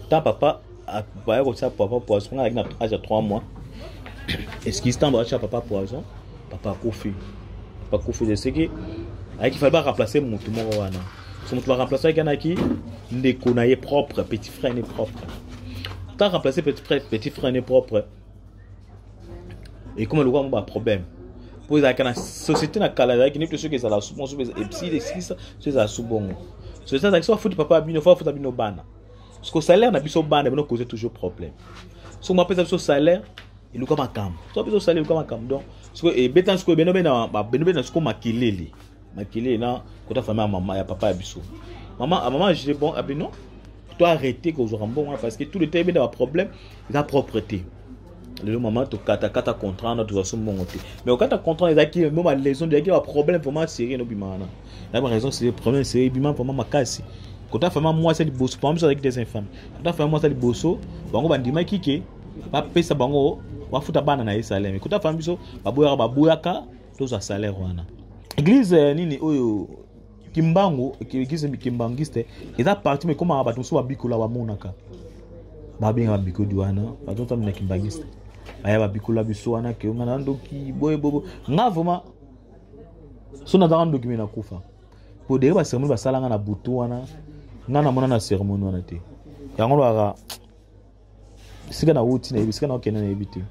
tant papa a papa poisson avec notre âge de 3 mois. Est-ce qu'il s'en va chez papa poisson? Papa Kofi. Papa Kofi, je sais que il fallait pas remplacer mon tout mon wana. Si on va remplacer avec un qui ne connaît propre, petit frère n'est propre. Tant remplacer petit frère n'est propre. Et comme le voit un problème. Pour la société na kala qui n'est plus sûr que ça la souvent et si les six c'est ça souvent. C'est ça soit foot papa bino fois foot bino bana. Parce que salaire na biso bana bino cause toujours problème. Si on m'appelle ça salaire il nous comme un cam. Soit biso salaire comme un cam donc parce que et betan ce que beno bena ce que makileli. Makileli na quand ta famille maman ya papa biso. Maman je dis bon abino tu dois arrêter que vous bon parce que tout le temps il y a un problème la propreté. Le moment tu kata contrat na tu vas se monter mais au kata contrat les qui même les ont des problème vraiment sérieux no bimana la raison c'est le problème c'est bimana vraiment makasi quand ta femme moi c'est du bosso pas même avec des enfants quand ta femme moi c'est du bosso bango bandima kike ba pesa bango wa futa bana na salaire mais quand ta femme biso babuyaka to za salaire wana église nini oyo kimbango église kimbangiste eza parti mais comment ba tout bikola wa monaka ba bien biko duana ba tout na kimbangiste aya babikola biso wana ke ngana ndoki boye bobo nga vraiment so na dando ki mena kufa po de ba sermon ba salanga na butu wana ngana mona na sermon wana te yango ba sika na wuti na sika na okena na ebiti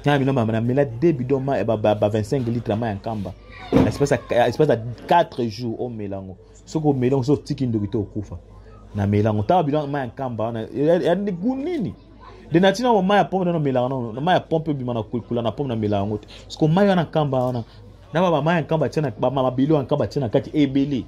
ya bino mama na mela de bidoma e ba 25 litres ma yankamba espèce à 4 jours au melango soko melango so tiki ndokito okufa na melango ta bidoma ma yankamba na ya ni gunini de natina mo maya pompe na melango na maya pompe bi mana kula na pompe na melango parce que maya na kamba wana na baba maya kamba tena ba mama bilo en kamba tena kati ebele.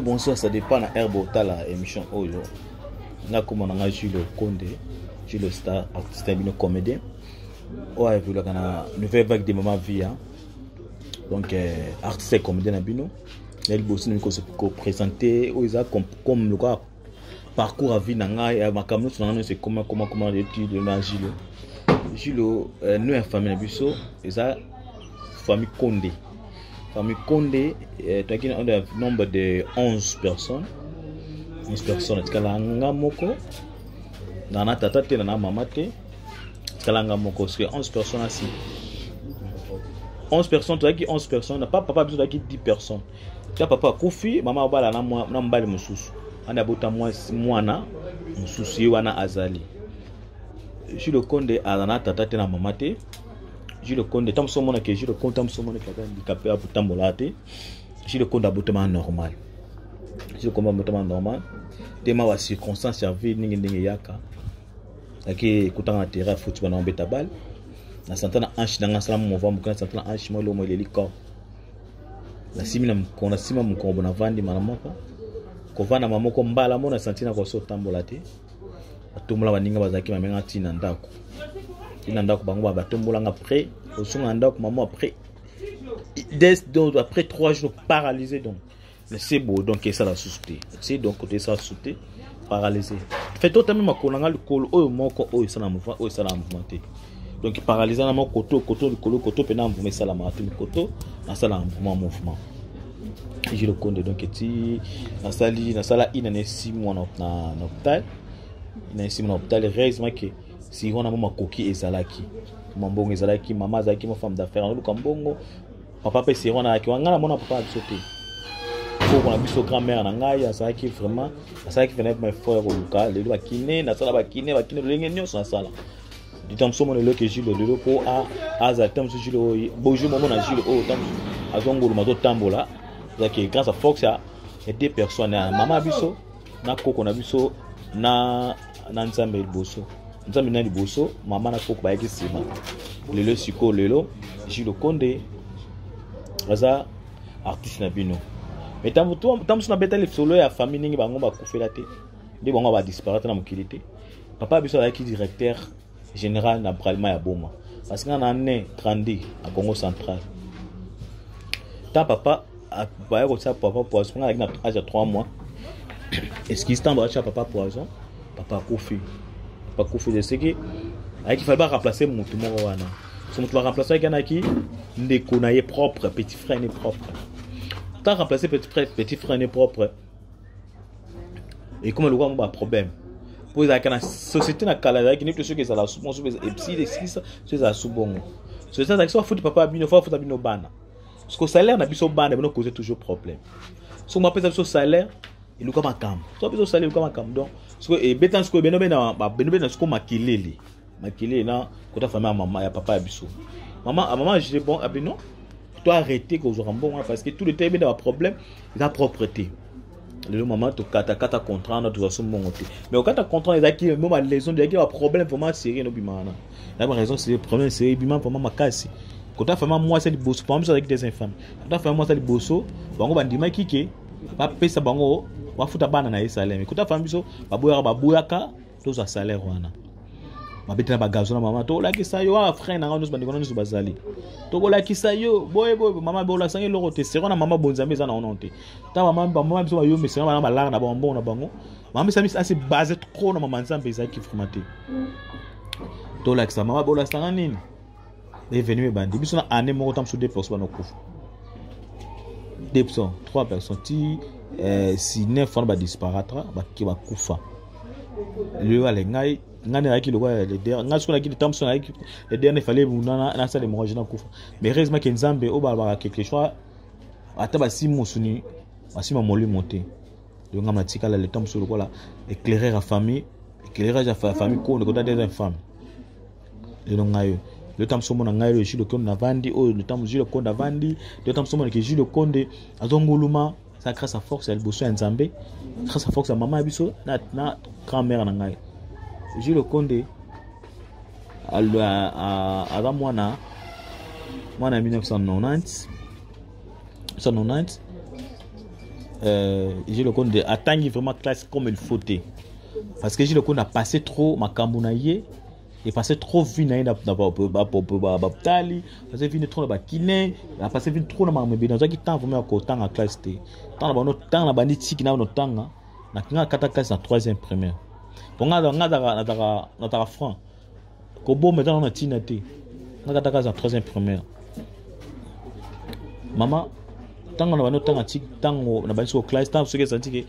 Bonsoir, ça dépend de l'herbe la émission Oyo. Là, comme on a Jules Conde, Jules Star, artiste et comédien. Ouais, vous avez une nouvelle vague de moments vie. Donc, artiste et comédien à Bino. Il bosse nous présenter comme le parcours à vie nanga et ma caméra c'est comment l'étude de Jules. Jules, nous une famille Bisso, et ça famille Condé. Famille Condé, on a un nombre de 11 personnes. 11 personnes. Kalanga moko. Nana tata te nana mama te. Kalanga moko. Parce que 11 personnes assis. 11 personnes, tu as qui 11 personnes. Pas papa besoin qui 10 personnes. Tu as papa Kofi, maman obala na mbali mususu. Ana bota mwana mususu wana azali. Je suis le Condé nana tata te na mama te. Je le compte tant son que je le compte tant son que handicapé à pourtant molate. Je le compte abattement normal. Je le compte abattement normal. Des ma circonstances à vie ningi yaka. Aki kuta na terrain foot bana mbeta bal. Na santana anchi na salam mouvement mukana santana anchi mo lo mo leliko. La simina mkona sima mkombo na vandi maramoko. Ko vana mamoko mbala mo na santina ko so tambolate. Atumula baninga bazaki mamenga tina ndako. Il a après au son maman après 3 jours paralysé donc c'est beau donc ça la sauté c'est donc côté ça sauté paralysé fait totalement ma kolanga le col oh moko oh ça na mouvement oh ça na mouvementé donc paralysé na mon koto le koto pena mouvement ça la matin le koto na ça la mouvement je le compte donc ti na sala ina 6 mois na hôpital ina 6 mois na hôpital heureusement que si on a maman coquille et zalaki mambongo ezalaki mama zalaki ma femme d'affaires na luka mbongo papa pe si on a ki wanga na mona papa sauter on a vu son grand-mère en Angaï, ça qui vraiment, ça qui venait mes frères au local, les deux kiné, na sala kiné, le ngénio sur la salle. Du temps somme le que Gilles le pour à zatam sur Gilles, bonjour maman na Gilles au temps à zongo le mato tambola, donc grâce à Fox il y a deux personnes, maman biso, na koko na biso, na nzambe bosso. Nzambe na bosso, maman na koko ba ekisima. Lelo siko lelo, Gilles Condé, aza artiste na bino. Mais tant que beta les solo ya famille ningi bango ba kufela te. Ndi bango ba disparaître na mokili te. Papa biso aki directeur général na Bralima ya Boma. Parce que na né grandi à Congo central. Ta papa a ba ko sa papa poisson avec na âge de 3 mois. Est-ce qu'il s'tamba cha papa poisson? Papa Kofi. Papa Kofi de ce que il fallait pas remplacer mon tout mon wana. Si on va remplacer avec un qui ndeko na ye propre, petit frère n'est propre. Tant remplacer petit frère n'est propre. Et comme le roi a un problème. Pour la société na kala qui n'est plus sûr que ça la sous et psy les six c'est ça sous bon. C'est ça que soit foot papa bino faut bino bana. Parce que salaire na biso bana mais cause toujours problème. Si on m'appelle ça salaire, il nous comme un cam. Soit biso salaire comme un cam donc parce que et betan ce que beno bena ce que makileli. Makileli na quand ta famille maman ya papa biso. Maman je dis bon abino toi arrêter que vous bon parce que tout le temps il y a un problème la propreté le maman to kata contrat na to so monter mais au kata contrat les qui même les zones il y a un problème vraiment sérieux no bimana la raison c'est le problème c'est bimana vraiment makasi quand ta femme moi c'est du bosso pas avec des infâmes quand ta femme moi c'est du bosso bango bandima kike ba pesa bango wa futa bana na salaire mais quand ta femme biso baboyaka to za salaire wana mabete na bagazo na mama to la kisa yo frère na ngano bandiko na bazali to la kisa yo boy mama bola sangi loko te sera na mama bonzambe za na ononte ta mama biso yo mais sera na balar na bonbon na bango mama ça assez basé trop na mama nzambe za ki formaté to la kisa mama bola sanga nini et venu me bandi biso na année moko tam sous deux personnes na kufu 2 personnes 3 personnes ti si 9 ans ba disparaître ba ki ba kufa le ale ngai ngane aki le roi les derniers ngai sona ki Thompson aki les derniers fallait munana na ça de manger na kufa mais heureusement que Nzambe o ba quelque chose ata ba simo suni basima moli monter le ngama tika la le Thompson ko la éclairer la famille éclairage à famille ko ne des femmes le ngai le Thompson mona ngai le Jules Konde na vandi o le Thompson Jules Konde na vandi le Thompson mona ke Jules Konde azonguluma ça grâce à force elle bosso Nzambe grâce à force à maman biso na grand-mère na ngai Jules Konde à mwana 1990 Jules Konde atteint vraiment classe comme il faut parce que Jules Konde a passé trop makambo na ye et passé trop vite na baptali passé vite trop na bakine a passé vite trop na mambe dans qui temps vraiment ko temps en classe té temps na temps na bandi tiki na no temps na kinga kata classe na 3e primaire ponga na franc ko bo maintenant na tina té na kata classe na 3e primaire maman tango na bano tanga tiki tango na bandi so classe tango soki santi ke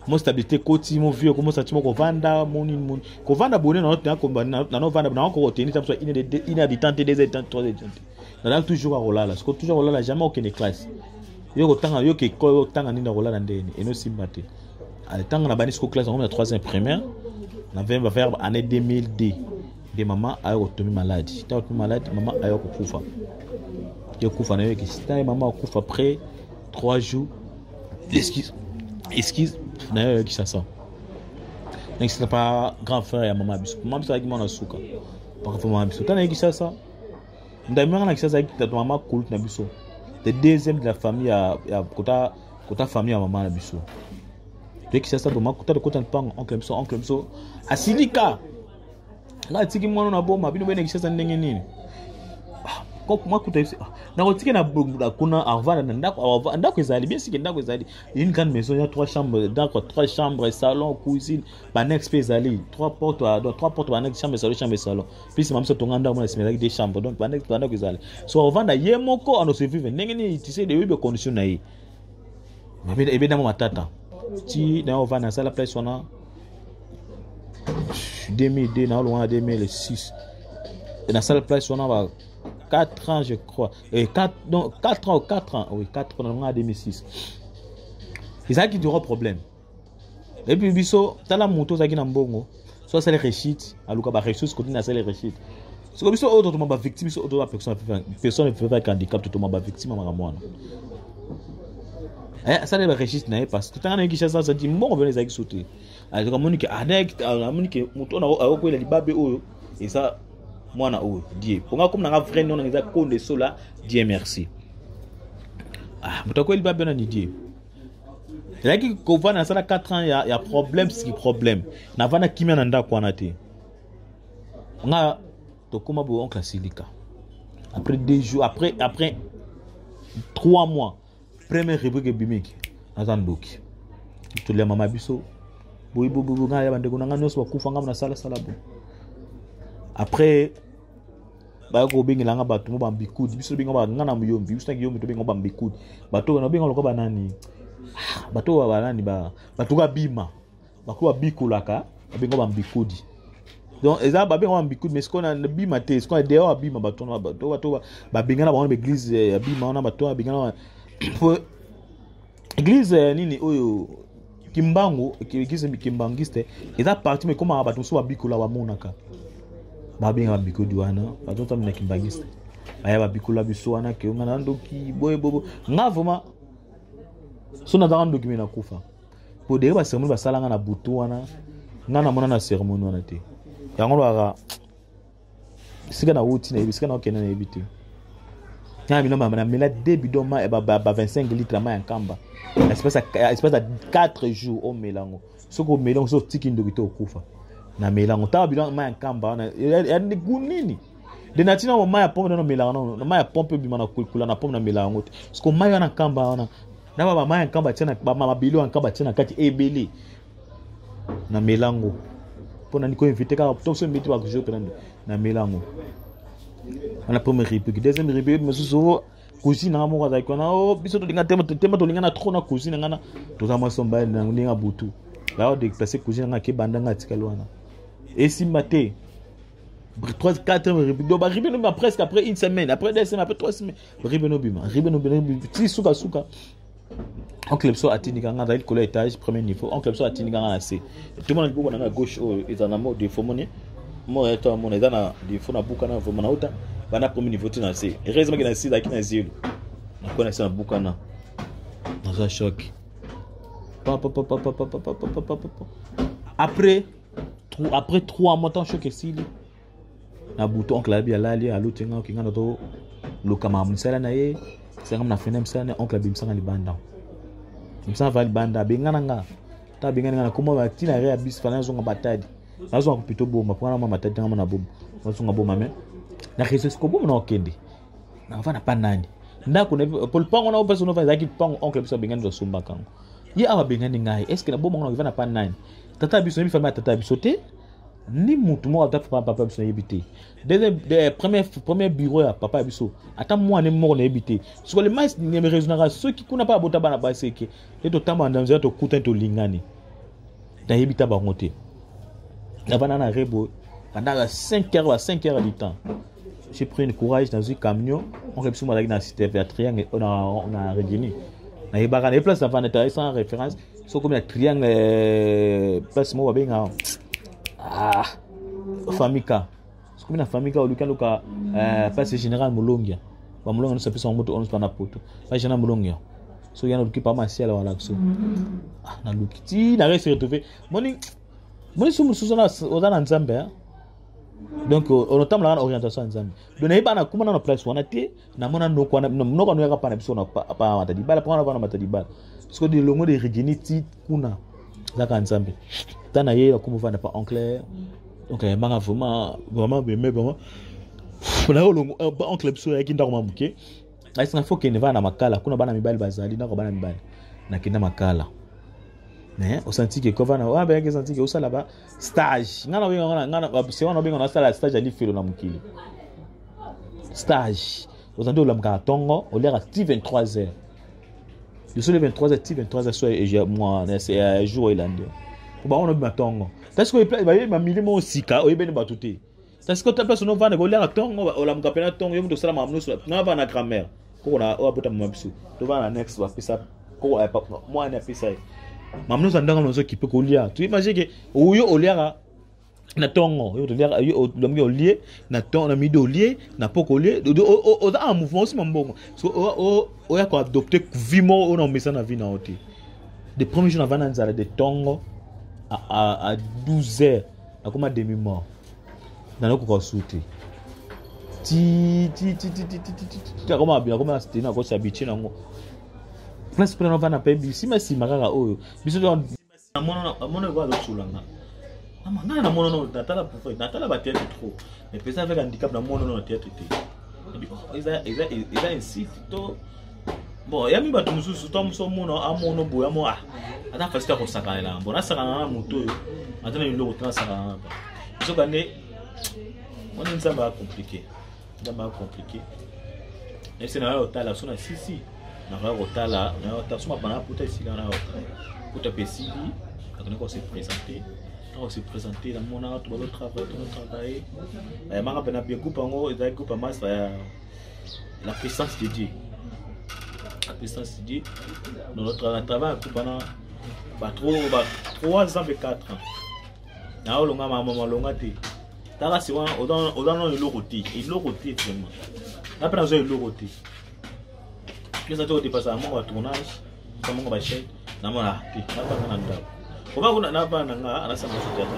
mo stabilité koti mo vieux comment sentiment ko vanda mon ko vanda bonne na no vanda na ko tenir ça soit inhabitant des états 3 états na toujours à rolala parce que toujours rolala jamais aucune classe yo ko tanga yo ke ko tanga ni na rolala ndeni et no simbate à tanga na bani ko classe on a 3e primaire na va faire année 2002 de maman a eu tomber malade ta tomber malade maman a eu kufa yo kufa na yo ki sta maman kufa après 3 jours esquisse na qui ça donc c'est pas grand frère ya maman biso maman bisoaki mona suka par maman biso tana qui ça ndamira na qui ça ki ta maman cool na biso le deuxième de la famille ya kota famille ya maman na biso de qui ça maman kota de kota pang oncle biso asilika na tiki mwana na boma bino bene qui ça ndenge nini ko kuma kuta na kotike na kuna avana ndako ezali bien sike ndako ezali une grande maison il y a 3 chambres d'accord 3 chambres salon cuisine banex ezali 3 portes banex chambre salon puis mamso tonganda mona simela des chambres donc banex ndako ezali so avanda ye moko ano survivre ndenge ni tu sais de wibe condition na ye mais ebe na matata ti na avana sala place wana 2002 na loin 2006 na sala place wana ba 4 ans je crois et 4 ans oui 4 ans en 2006 C'est ça qui aura problème. Et puis biso tala moto zaki na mbongo. Soit c'est les rechit, aluka ba ressources continue à c'est les rechit. C'est comme biso auto ba victime, biso auto ba personne ne peut faire handicap tout ba victime ma mwana. Ça les rechit na parce que tant que ça dit bon on veut les sauter. Alors comme on dit adek, on dit que moto na ko ile libabe oyo et ça mwana oyo Dieu. Ponga comme na vrai non na konde sola Dieu merci. Ah, moto ko libabe na ni Dieu. C'est que quand on a 4 ans, il y a problème, c'est problème. Na vana kimia nanda kwa nate. On a to koma bo oncle Silika. Après 2 jours, après 3 mois, première rubrique bimiki. Nazandoki. To le mama biso. Boy nga ya bande kuna ngano so kufa ngam na sala bo. Après ba ko bingila nga batu mo bambikudi. Biso binga ba ngana muyombi, biso ngi yombi to binga bambikudi. Bato na binga lokwa banani. Bato wa balani ba batuka bima bakuwa bikulaka babengo bambikudi donc eza babengo bambikudi mais ce qu'on a bima te ce qu'on a dehors bima bato babengana ba église ya bima ona bato babengana église nini oyo kimbangu église kimbangiste eza parti mais comment bato so babikula ba monaka babenga bambikudi wana bato tamina kimbangiste aya babikula biso wana ke ngana ndoki boye bobo ngavuma so na dans document na kufa pour dire ba cérémonie ba salanga na butu wana ngana mona na cérémonie wana te yango ba sika na wuti na sika na okena na ebité ya bino ba na mela débidon ma e ba 25 litres ma yankamba espèce à 4 jours au melango soko melango so tiki ndokito okufa na melango ta bidon ma yankamba na ya ni gunini de natina mo ma ya pompe na melango na ma ya pompe bi mana kula na pompe na melango soko ma ya na kamba wana na ba mama nkamba tena ba mama bilo nkamba tena kati ebele na melango pona niko inviter ka to so miti ba kujo prendre na melango na première république deuxième république mesuzo cuisine na mo ka kwa na o biso to linga tema to linga na trop na cuisine ngana to za masomba na ndinga butu la o de placer cuisine nga ke banda nga tikalwana et si maté 3-4 république do ba ribeno ba presque après une semaine après 2 semaines après 3 semaines ribeno bima ti suka oncle Lepso atini kanga dans le étage premier niveau oncle Lepso atini kanga na C tout le monde peut na gauche ils en a mot de fomoni mo eto mo na na de fona buka na voma na uta bana premier niveau tu na C heureusement que na C daki na zelo na kona sa buka na za choc après 3 mois tant choc ici na bouton oncle abi alali alotenga kinga na to lokama musala na ye c'est comme na fena msana oncle bimsanga libanda msana va libanda bengana nga ta bengana nga kuma ba tina re abis fana zonga batadi nazo ko pito boma pona mama matadi ngama na boma zonga boma me na jesus ko boma na okende na va na panani ndako na pol pango na opeso no va zaki pango oncle biso bengana do sumba kango ye aba bengani ngai est ce que na boma na va na panani tata biso ni famille tata biso te ni mutu mo ata papa biso na yebité de premier bureau ya papa biso ata moi ne mo na yebité so le mais ne me raisonnera ceux qui kuna pas bota bana baseke et to tamba ndanza to kuta to lingani na yebita ba ngote na bana na rebo pendant 5 heures du temps j'ai pris une courage dans un camion on a biso malaki na cité vers triangle on a regini na yebaka na place avant d'être sans référence so comme la triangle place mo babenga famika comme na famika oluka place général molongia ba molongia no sapisa moto on pa na poto pa général molongia so yana luki pa masiala wala so na luki ti na reste retrouver moni sumu susana ozana nzambe donc on entame la orientation nzambe donc na ibana kuma na place wana te na mona noko na noko no yaka pa na biso na pa matadi bala pa na matadi bala parce que de longo de rigidity kuna zaka nzambe tana ye comme va na pas oncle donc manga vraiment mais vraiment na longo oncle biso ya kinda ko mamuke aisa faut que ne va na makala kuna bana mibali bazali na ko bana mibali na kinda makala mais au senti que kova na wa ba ke senti que au sala ba stage ngana c'est on obenga na sala stage ali filo na mukili stage au senti la mka tongo au l'air à 23h je suis le 23h soit moi c'est jour ilandé ba on obenga tongo parce que ba ma milimo sika o yebeni batuté parce que ta personne va na go l'air à tongo o la mka pena tongo yo mto sala mamno na va na grammaire ko na o apota mabisu to va na next va pisa moi na pesa mamno zandanga nozo kipe ko lia tu imagine que oyo oliara na tongo yo oliara yo lomi olie na tongo na midi olie na poko olie o da mouvement aussi mambongo so o ya ko adopter vimo on mesa na vie na oti de premier jour na vana nzala de tongo à 12 heures à comme demi mort dans le ko souti ti comme bien comme c'était na ko s'habituer nango place pour na vana pe si ma si makaka oyo biso na mona va do sulanga na na mona no natala pour natala ba tête trop mais pesa avec handicap na mona no tête té ils insiste to bon ya mi bato mususu to muso mona amono boya mo ata fasika ko sakana bon na sakana na moto yo ata na ndoko tana sakana ba biso kane on est ça va compliqué et c'est na hôtel la sona si na hôtel là na hôtel suma bana puta ici là na hôtel puta pesili on se présenter dans mon autre travail manga pena bien coupe ngo et coupe masse la puissance de Dieu dans notre travail coupe na ba 3 ans et 4 ans na olonga maman longa te tala si on dans le logoti vraiment na pena zo le logoti puis ça te dépasse à mon tournage comme on va chez na mona ti na pas na ndao oba kuna na ba na nga anasema sote hapa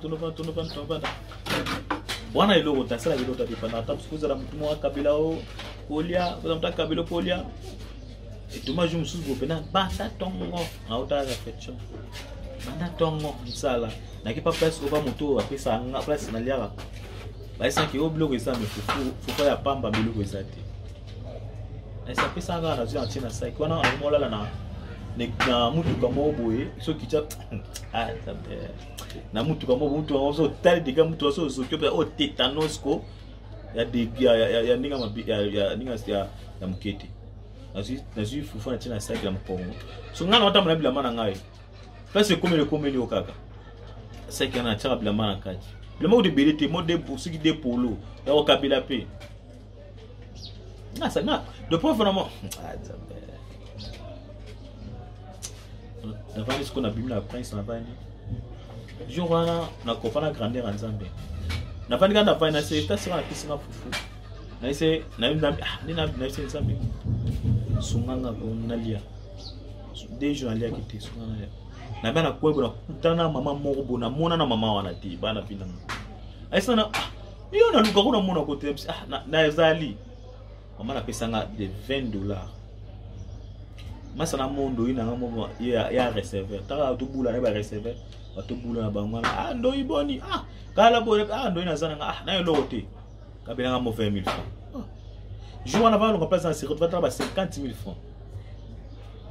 tunova bwana ilo utasala ilo tatipana hata sikuza la mtu mwa kabila o polia kwa mtu kabila polia etuma jumu suzu pena bata tongo auta affection bata tongo nsala na kipa place oba moto apesa nga place na liara baisa ki obloko isa me fufu ya pamba biloko izati esa pesa nga na zia ntina sai kwana amolala na mutu kama oboye so kicha na mutu kama mutu ozo tali diga mutu ozo zokyope o tétanos ko ya ninga mabi ya ninga ya mukete nazi fufu na ntina sai la mpongo so ngana wata mna bila mana ngai pesa komele okaka sai kana tara bila mana kati le mot de belité mot de pour ceux qui des polo ya o kabila pe ça na de point vraiment na vani ce qu'on a vu la prince na vani jour wana na kopana grandeur nzambe na vani kana vani na c'est ta sera na pisina fufu na ise na na ise nzambe sunganga na lia des jours alia kiti sunganga na bana kwebo na kutana mama moko na mona na mama wana ti bana pina aisa na yo na luka kuna mona ko te na ezali mama na pesanga de $20 masa na mondo ina ngamo ya receiver taka to bula na ba receiver to bula na bangwana ndo iboni kala bore ndo ina zana na yo lote kabela ngamo 20,000 francs jour na va on place en série va travailler 50,000 francs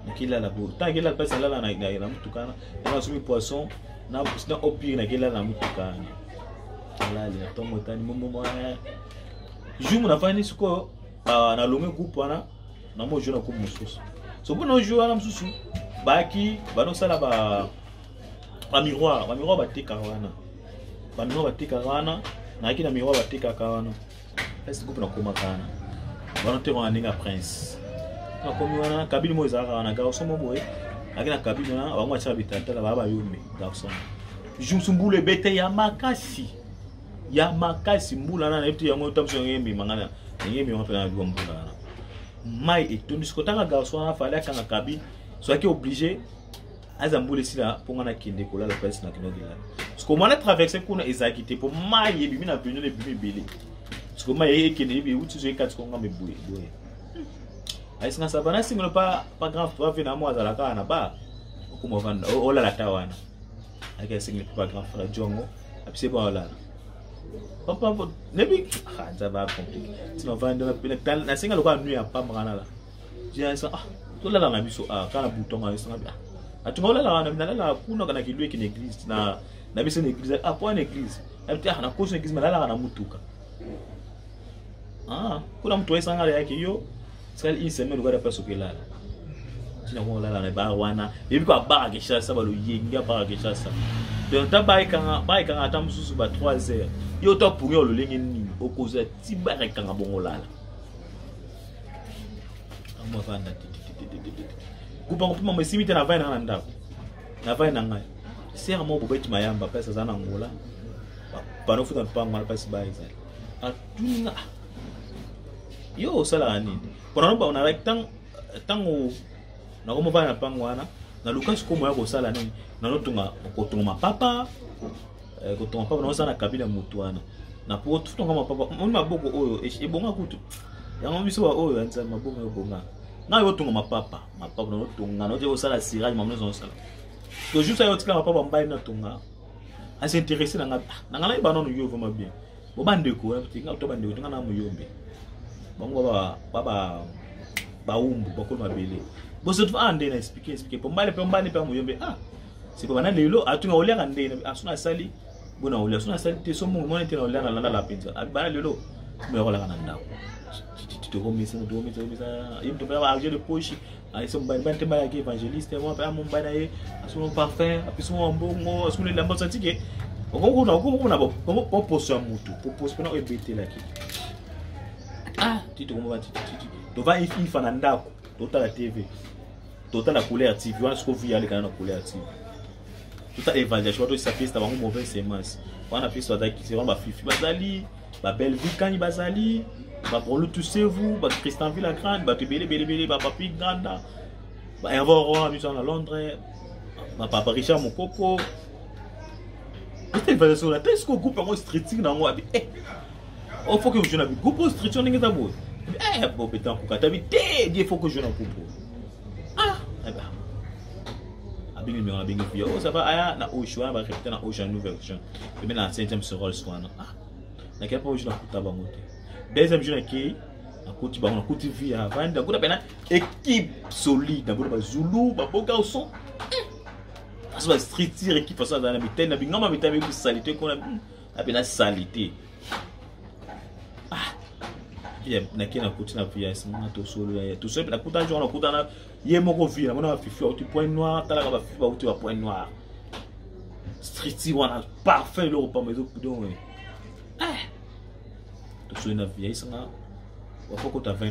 nakila la bo ta kila pesa la na mutukana na sumi poisson na au pire na kila na mutukana la le tomo tani momo jumu na fani suko na longe groupe wana na mo jona ko mususu so bona jour na mususu baki bano sala ba miroir ba tika wana na kina miroir ba tika wana est groupe na koma kana bano te wana ninga prince na komi wana kabili mo ezaka wana garçon mo boye akina kabili wana wango acha bitata la baba yume garçon jumsumbule bete ya makasi mbula na etu yango tamso ngembi mangana ngembi wapi na biwa mbula na mai etondi sikotanga garçon na fale akanga kabili so aki obligé aza mbule sila ponga na kende kola la place na kinogela sko mwana traverser kuna ezaki te po mai ebi na binyo ne bimi bele sko mai ekende ebi uti zo ekati konga mebuye boye aisanga sabana singolo pas grave toi vina moi za la kana ba kuma vanda ola la tawana ake singolo pas grave frère jongo apise ba ola papa nebi za ba compliqué sinon vanda na singolo kwa nuit pa mangana la je ça to la na biso kana bouton nga sanga ba atungola la na kuna kana kilwe ki église na biso église point église na cause église malala na mutuka kuna mtu esanga yake yo c'est une semaine le gars pas ce que là sinon là na ba wana bibi ko ba ke shasa ba lo yenga ba ke shasa donc ta ba ikanga ata mususu ba 3 heures yo to pour yo lo lengi ni au cause de Tibare Kangabongolala. Moi, Vanda. Coupon, mais si tu n'as pas un anda, n'a pas un anga. C'est un mot pour bête Mayamba, parce que ça n'a Angola. Pas nous faisons pas mal, parce que c'est ça. Yo, ça l'a ni. Pendant que on a tant où na como va na pangwana, na Lucas como ya ko sala ni, na notunga ko tuma papa, ko tuma papa na sana kabila mutuana. Na po tutonga mapapa, moni maboko oyo e bonga kutu. Yango miso wa oyo anza maboko yo bonga. Na yo tunga mapapa na notunga no je ko sala sirage mamno zo sala. Donc juste ayo tika mapapa mbaye na tunga. A s'intéresser na ngala ba non yo vraiment bien. Bo bandeko, tinga to bandeko tinga na muyombe. Bango ba umbu bakolo mabele. Bo se twa ande na expliquer pour mbale pe muyombe c'est pas banal lelo atunga olia ngande asuna sali bona olia asuna sali te so mo monete na olia na la penza banal lelo me rola kana ndako tu remis il te faire argent de poche ai so mbane bante mbala ki évangéliste moi pa mon mbana asuna parfum apiso mbongo asuna le lambo santike okona bo poso mutu poso pena ebete la ki tu te comment tu vas il fa na ndako tota la TV tota la couleur TV on ce qu'on vit aller kana na couleur TV tota évaluation to sa piste bango mauvais semence on a fait ça qui c'est vraiment ba fifi bazali ba belle vie quand bazali ba pour le tous vous ba Christian Villagrande ba belé ba papi granda ba Hervé Roy mission à Londres ba papa Richard Mokoko c'était évaluation la test ko groupe en streeting na ngo abi il faut que je n'aille groupe streeting ninga tabo bon pétant pour katabi il faut que je n'en coupe abingi mi on abingi via ça va aya na oshwa ba répéter na oshwa nouvelle version et maintenant la 5e se rôle swana na quel point je na kuta bango te deuxième jour qui na kuti bango na kuti via vanda kuta pena équipe solide na ba Zulu ba boka au son parce que street tire équipe parce que dans la mitelle na binga ma mitelle avec salité qu'on a pena salité na kina kuti na via sama to solo ya to solo na kuta jo na kuta na ye moko via na fifi au point noir tala ka fifi au point noir street wana parfait le repas mais donc to solo na via sama wa faut que tu $20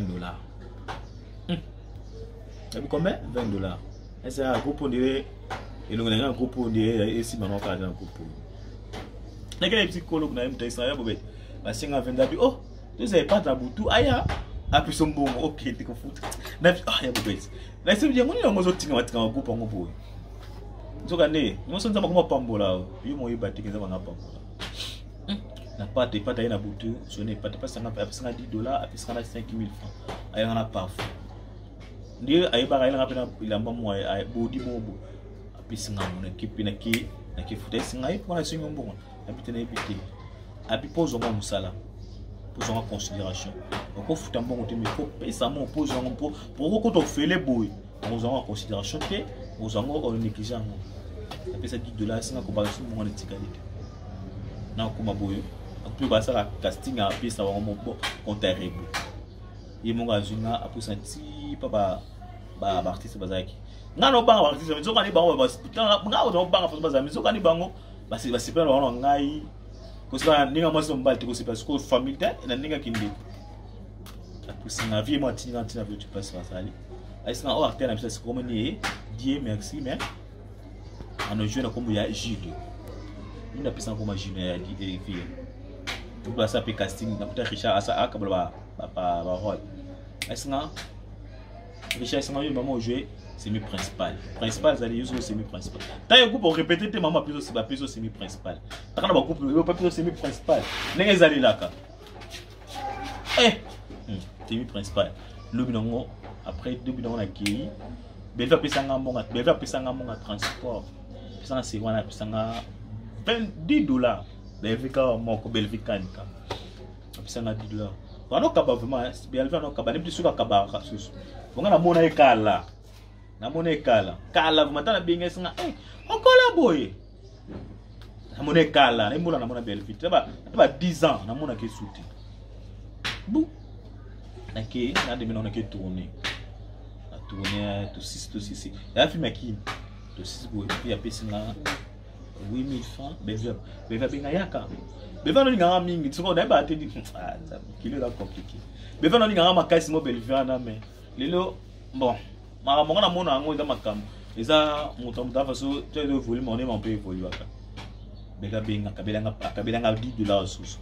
et combien $20 et c'est un groupe on dirait et le un groupe on dirait et si maintenant ka un groupe na kile psychologue na mtesa ya bobe ba singa venda bi oh tu sais pas ta boutou aya api son bon ok te ko foot na ya bobe na se bien ngoni ngozo tinga matinga groupe ngo boy nzoka ne ngoso nzama ko mapambola yo mo yibati kenza banga pambola na pate pata na boutou so ne pate pas sanga $10 api sanga 5000 francs aya na parfum ndi ayiba ka ila pena ilamba mo ay body mobo api sanga mo na kipi na ki futa singa ipo na singa mbongo api tena epité api pose mo musala pour en considération donc faut foutre un bon côté mais faut payer ça mon pose en pour quand on fait les boy on en considération que on en négligeant après ça $10 c'est une comparaison mon étiquette na kuma boy on peut passer la casting à pied ça va mon bon terrible et mon gazuna après ça ti papa ba artiste bazaki ngano banga artiste mais zokani bango ba ngao banga fa bazami zokani bango basi pe na ngai parce que ninga maso mbali ko c'est parce que famille na ninga kindi après na vie moi tina veut tu passes par ça ali ai sina o acteur na bisa comme ni Dieu merci mais on joue na comme ya Gilles ni na pesa comme Gilles ya vie donc là ça peut casting na peut Richard asa akabla ba rôle ai sina Richard sina yo maman jouer semi principal ça les uso semi principal ta yo groupe répéter te maman plus semi principal ta kana ba groupe yo pas plus semi principal nenga ezali laka semi principal lobi nango après lobi nango na ki belva pesanga monga transport pesanga sewana pesanga $20 belvika moko belvika nika pesanga $10 wana kaba vraiment belva no kaba nem tisuka kaba kasus bonga na mona ekala kala matana binga singa okola boy na mona kala na mbola na mona belvita ba 10 ans na mona ke souti bu na ke na de mena na ke tourner to 6 ya filmaki to 6 boy puis après singa 8 000 francs, Beva Bengayaka. Beva no nganga mingi, tu ko ba te di kilo la compliqué. Beva no nganga makasi mo Belviana mais lelo bon, mara monga na mona ngo eza makam. Eza mutamda faso tu de volume on est mon peu évoluer aka. Bega benga kabelanga $10 susu.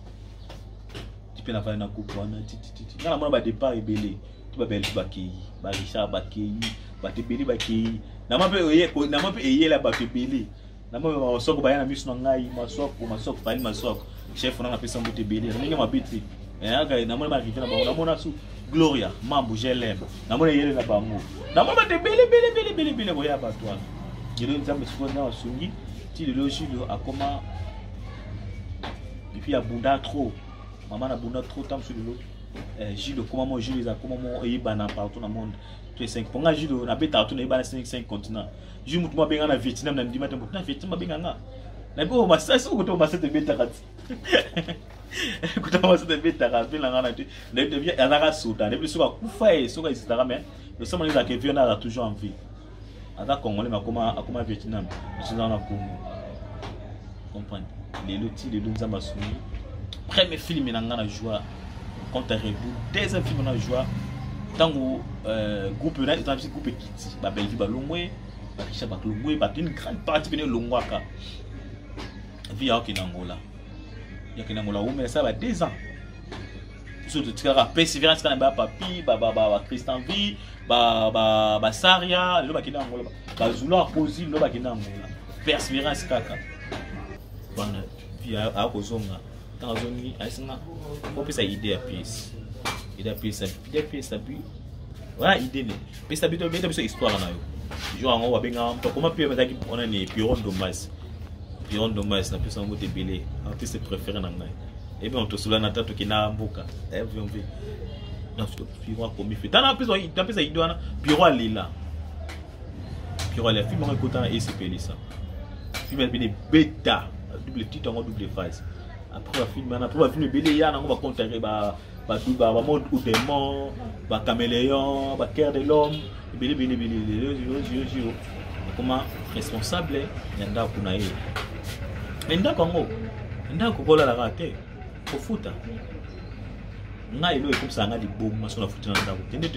Tu peux na fa na kupona titi. Ngala mona ba départ ebele. Tu ba bel baki, ba Richard baki, ba te beli baki. Na ma pe eye la ba te beli. Na ma masoko ba yana misu na ngai, masoko pali masoko. Chef on a pesa mbote beli. Na ninga mabitri. Aka na mona ba rivière na ba na mona su Gloria, mambo jelem. Na mona yele na bango. Na mona te beli boya ba toi. Jelo nzambe siko na sungi, ti le logilo akoma. Et puis abunda trop. Maman a abunda trop tam sur le Gilles, comment Gilles a comment il ban partout dans le monde. Tu es 5 pour nga Gilles na beta tout na ban 5 continents. Gilles mutuma benga na Vietnam na ndima tembo na Vietnam benga nga. Na bo masa so ko to masa te beta kat. Ko to masa te beta kat bin nga na tu. Na devient azaka soda, depuis so ka kufa e so ka isitara mais le somme les a que Vietnam a toujours en vie. Ada congolais mais comment Vietnam, c'est dans la Congo. Comprendre. Les lotis les Nzamba Suni. Premier film na nga na joie. Contre Rebou, deuxième film on a joué tant que groupe là, c'est un groupe Kitty, ba Belvi ba Longwe, ba Richard ba Longwe, ba une grande partie de Longwaka. Via qui n'Angola. Il y a qui n'Angola où mais ça va 2 ans. Surtout tu as persévérance quand ba papi, ba Christian V, ba Saria, le ba qui n'Angola, ba Zula Posi, le ba qui n'Angola. Persévérance kaka. Bon, via à Kozonga. Dans la zone, on peut idée à pièce. Idée à pièce, voilà, idée. Mais ça veut dire que histoire là. Je vois on va bien. Comment peut on a né Piron Domas. Piron Domas, na personne moté belé. Artiste préféré na ngai. Et bien on te soula na tato qui na mboka. Eh bien on veut. Non, Piron comme il fait. Dans la pièce idée na Piron Lila. Piron la film on écoute na ECP ça. Film bien bêta, double titre en double phase. Après le film belé ya na on va contrer ba mode ou démon, ba caméléon, ba cœur de l'homme, belé giro. Comment responsable yanda kuna ye. Nda kongo. Nda ko kola la raté. Ko futa. Nga ilo comme ça nga di bom maso na futa na ndako. Tende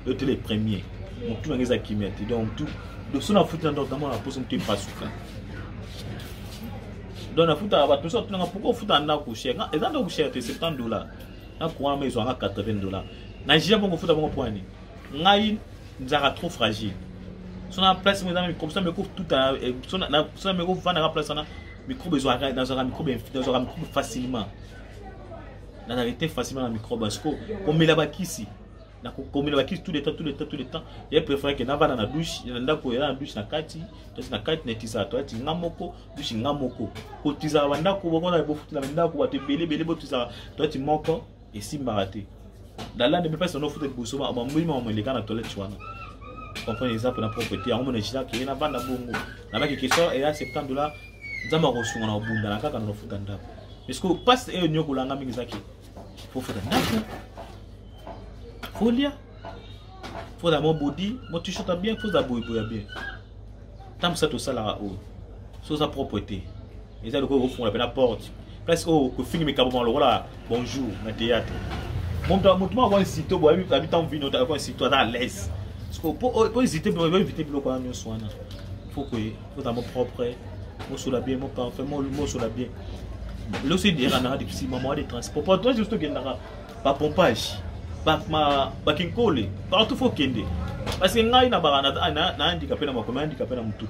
le télé premier. Mon tout ngeza kimeti. Donc tout de sona futa ndako dans la pose mtu pasuka. Donc la futa ba tout ça tu nga pourquoi futa na ko cher. Nga ezando ko cher $70. Na ko ama izo nga $80. Na jia bongo futa bongo poani. Ngai nzaka trop fragile. Son place mais comme ça me couvre tout à son me couvre vendre la place na microbe besoin dans un microbe facilement. Dans la réalité facilement dans microbe parce que on met là-bas ici. Na ko met là-bas tout le temps. Il préfère que na va dans la douche, il nda ko la douche na kati, to na kati na tisa to ati ngamoko, douche ngamoko. Ko tisa wanda ko bongo na bofutu na nda ko ate belé bo tisa to ati moko et si maraté. Dans là ne peut pas se no futu boso ma mo le kana toilette chwana. Comprenez exemple na propriété en monnaie chila qui na vanda bongo na ba question et à $70 nzamba ko sunga na bunda na kaka na futa ndako parce que passe et nyoko langa mingi zaki faut futa ndako folia faut da mon body mon t-shirt bien faut da boy bien tam ça tout ça là haut sur sa propriété et ça le ko fond la porte presque au ko fingi me kabo lo voilà bonjour na théâtre mon moi sito boy habitant vino ta ko sito à l'aise. Pour hésiter, pour éviter de bloquer un soin. Il faut avoir propre, moi sur la bien, mon parfait, moi sur la bien. Là aussi, il y a des petits moments de transport. Pour toi, juste qu'il y a pas pompage, pas kinkole, partout faut qu'il y ait. Parce que là, il y a un handicapé dans ma commune, handicapé dans mon tout.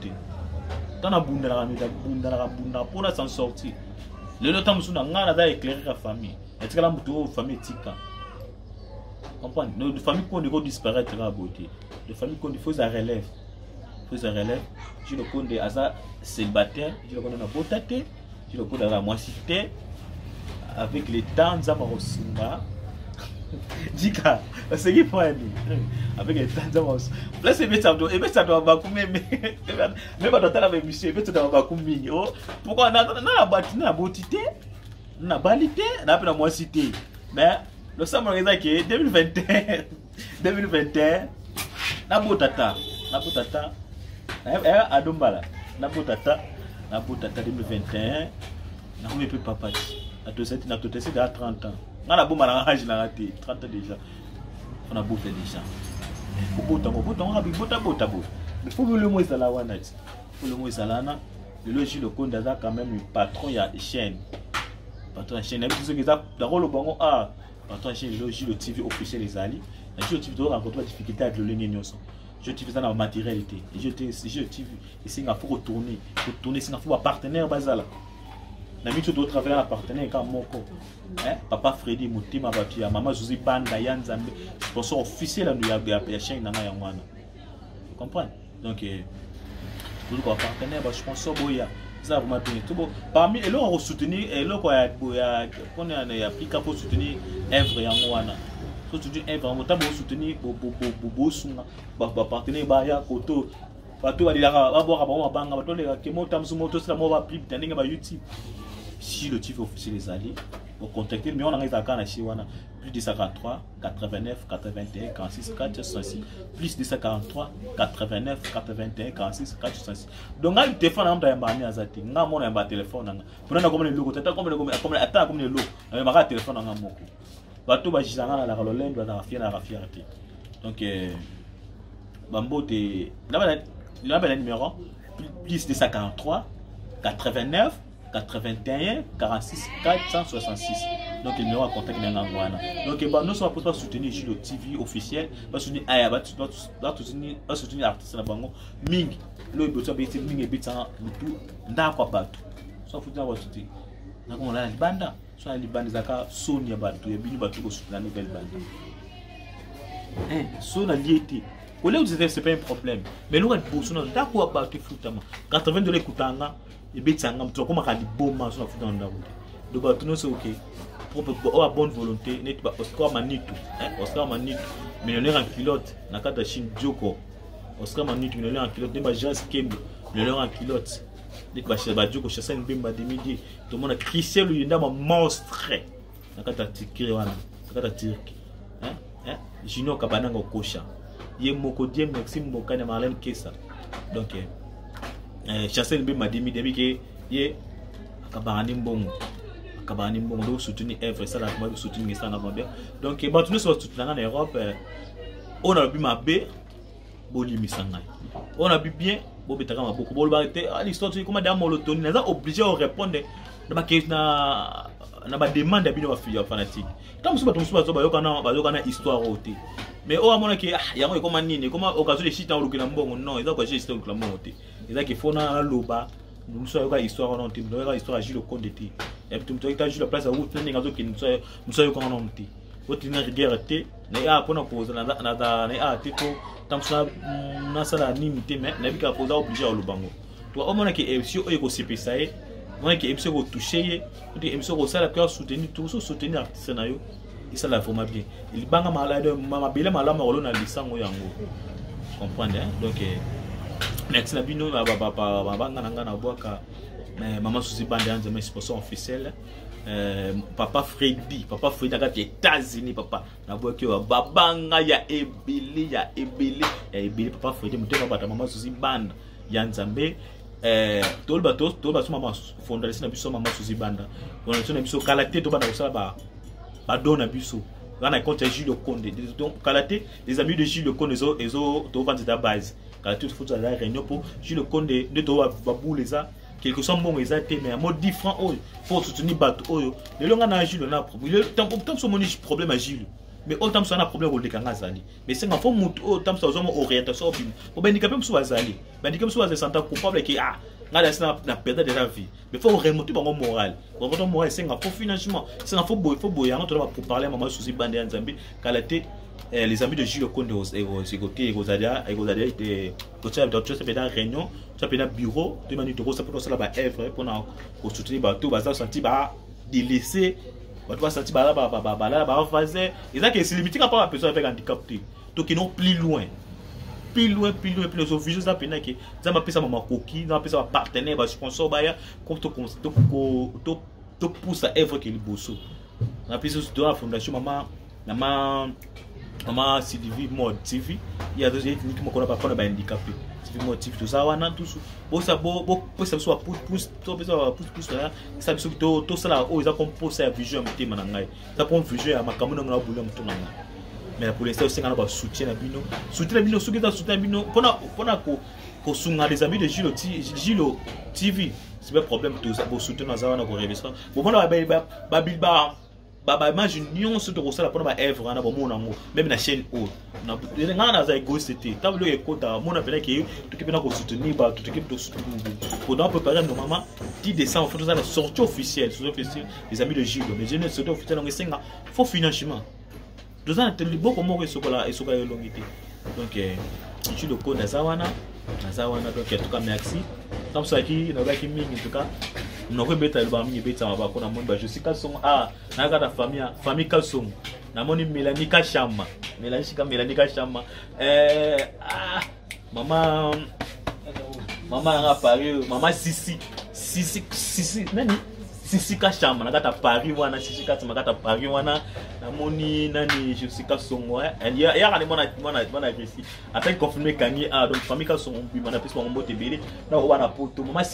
Dans la bunda, pour la s'en sortir. Le temps où on a éclairé la famille. Est-ce que la famille tika? Comprendre, nos familles qu'on doit disparaître à beauté. Les familles qu'on faut ça relève. Faut ça relève. Je le connais à ça célibataire, je le connais à botate, je le connais à la moissité avec les temps Zamarosunga. Dika, c'est qui faut aller avec les temps Zamarosunga. Là c'est bien ça doit bakumer mais pas dans la même monsieur, mais ça doit bakumer. Pourquoi on a la bâtine à beauté, na balité, na peu la moissité. Mais le samedi que 2021 na botata adombala na botata na bota 2021 na on peut papa na to c'est à 30 ans na la bomba na âge na raté 30 ans déjà on a bouffé déjà bota on a bota mais faut le mot ça la wana faut le mot ça là na le logis le compte d'aza quand même patron ya chaîne patron chaîne même ceux qui ça dans le bango ah patron chaîne le logis le TV officiel les ali na je TV doit rencontrer la difficulté avec le ligne je TV ça dans matérialité je TV et c'est faut retourner c'est faut partenaire bazala na mitu doit travailler la partenaire comme moko papa Freddy Mutima Bapia maman Josie Banda Yanzambe sponsor officiel ya chaîne na ya mwana vous comprenez donc tout quoi partenaire je pense boya ça vraiment bien tout bon parmi et là on soutenir et là quoi on a appliqué pour soutenir œuvre ya mwana soutenir œuvre on t'a soutenir bo sunga ba partenaire ba ya koto bato ba dilaka ba boka ba banga bato le ke mota msumoto sala mo ba pli tandinga ba YouTube si le TV officiel les alliés pour contacter mais on a réussi à chiwana plus de 143 89 81 46 466 plus de 143 89 81 46 466 donc le téléphone on a mbani azati nga mona mba téléphone nga pona comme le logo tata comme le logo mais ma téléphone nga moko bato ba jisanga la rolendo na fierté donc bambote la numéro plus de 143 89 81 46 466 donc le numéro à contact est donc nous sommes pour soutenir le TV officiel va soutenir va soutenir l'artiste na bango ming le boto beti ming ebita mutu ndako bato so futa wa soutenir na ko la libanda so la libanda zaka sonia bato ya binu bato ko soutenir la nouvelle bande so na liété au lieu de c'est pas un problème mais nous on bosso ndako bato futama 80 dollars kutanga et betsanga mtu comme ka liboma so na futa ndako donc bato no c'est OK pour à bonne volonté net ba Oscar Manitou Oscar Manitou millionnaire en pilote na kata Chine Joko Oscar Manitou millionnaire en pilote ba Jazz Kembo millionnaire en pilote net ba Joko chasser Mbemba Demidi tout le monde a Christian Luyenda ma monstre na kata Tikiri wana na kata Turki Jino Kabananga Kosha ye moko die Maxime Bokane Marlène Kessa donc chasser Mbemba Demidi ke ye akabani mbongo kabani mbongo soutenir œuvre ça la comment soutenir ça na bien donc ba tout nous soutenir en Europe on a bu mabe bolimi sanga on a bu bien bo betaka maboko bo ba te l'histoire tu comment dans molotoni na obligé à répondre na ba demande ya bino ba fanatique tant musu ba yokana histoire ote mais o amona ke yango e comment nini comment occasion de chita olukina mbongo non eza quoi j'ai histoire olukina mbongo te eza ke fona loba nous sommes une histoire en antique, nous sommes une histoire à Gilles Conde. Et puis nous sommes la place à route, nous sommes en antique. Votre guerre était, nous avons posé na tito, tant que nous avons limité, mais nous avons posé obligé à l'Ubango. Toi, au moins que MC au CPSAE, on a que MC au touché, on a MC au salaire pour soutenir tout, soutenir l'artiste nayo. Et ça la vraiment bien. Il banga malade, mama bela malama olo na lisango yango. Comprendre donc merci na bino banga nanga na boaka maman Suzy Banda Yanzambe sponsor officiel papa Freddy à États-Unis papa na boaki babanga ya ebele papa Freddy mutema bata maman Suzy Banda Yanzambe tolba maman fondatrice na biso maman Suzy Banda fondation na biso kalaté to bana kosala ba dona biso on a compte Gilles Conde donc kalaté les amis de Gilles Conde ezo to vendre de base quand tout faut à la réunion pour Gilles Conde de to babu les a quelque chose bon les a été mais un mode différent faut soutenir bateau oyo le longa na Gilles na problème tant so moni problème à Gilles mais autant ça na problème au lekanga zali mais c'est nga faut mutu autant ça zo orientation bim au handicapé mso bazali handicapé mso bazali santa coupable que ngala sina na perdre de la vie mais faut remonter par moral votre moral c'est nga faut financement c'est nga faut boyer pour parler maman Suzy Banda Yanzambe kalaté les amis de Gilles Conde aux côtés Rosalia était côté d'autres ça peut dans réunion ça peut dans bureau de minutes ça peut ça là œuvre pour soutenir bateau baza senti ba délaisser bateau va senti ba fazer et ça que c'est limité par la personne avec handicap donc ils non plus loin plus les officiers ça peine que ça m'a payé maman coquille ça m'a payé partenaire ba sponsor ba ya comme to pousse à œuvre que le bosso on a payé sur la fondation maman Sylvie Mode TV il y a deux ethnies qui me connaissent pas handicapé TV motif tout ça wana tout bon ça bon ça soit pousse là ça biso to ça là oh ils a composé à vision mté manangai ça prend vision à makambo na boulot mto nanga mais pour l'instant c'est quand on va soutenir bino ce qui est soutenir bino pendant ko sunga des amis de Gilo TV c'est pas problème tout ça pour soutenir dans wana ko révélation bon pendant imagine union sur de ça pour ba œuvre na bon nango même na chaîne haut na ngana za ego c'était tablo ekota mon appelé que tout qui peut soutenir ba tout qui peut soutenir pour nous préparer nos maman 10 décembre faut ça la sortie officielle les amis de Gilo mais je ne sortie officielle on senga faut financement deux ans tellement beaucoup mo esokola longité donc tu le code nazawana donc en tout cas merci comme ça qui na baki mingi en tout cas no ko beta le ba mingi beta ba ko na monde ba je suis Kalsong na ka ta famille Kalsong na moni Mélanie Kachama maman na Paris maman Sisi nani Sisi Kachama na kata Paris wana Sisi Kachama kata Paris wana na moni nani je suis Kalsong il y a mona ici après confirmer Kanye donc famille Kalsong bi mana pesi mo mbote bele na ko bana poto maman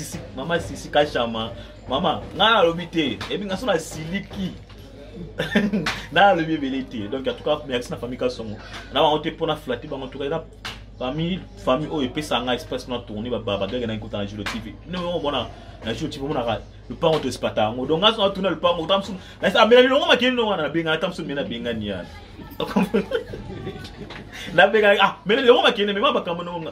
Sisi Kachama maman na lobité et bien ngaso na siliki na le bébélité donc en tout cas merci na famille Kalsong na on te pour na flatter en tout cas famille oh et puis ça nga express na tourner ba gars na écouter na Gilo TV non mona na Gilo TV mona le parent de spata donc ngaso na tourner le parent tamsu na ça mais non ma kino na benga tamsu mena benga ni ya na benga mais le ma kino mais ma ba kamono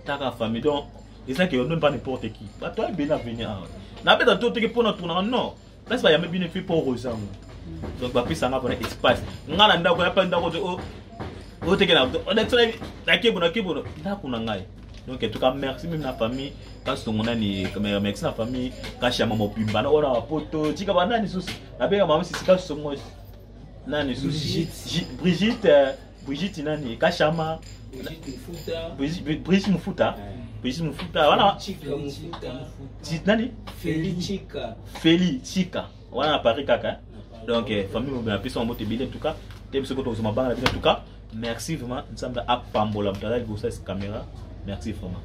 ta famille donc et ça que on donne pas n'importe qui bah toi bien venir na peut tout que pour na tourner non là c'est pas y a même bien fait pour Rosa donc ba puis ça nga pour espace ngala ndako ya pa ndako on te gena on est très na kibono na kuna ngai donc en tout cas merci même la famille quand on a ni comme merci la famille Kachama mobimba na ora poto tika bana ni susi na bega mama sisi ka songo nani susi Brigitte nani Kachama Brigitte Mufuta wana nani Feli Chika wana Paris kaka donc famille mobimba puis on mote billet en tout cas t'es ce que tu m'as en tout cas merci vraiment nous sommes à Pambola, caméra. Merci vraiment.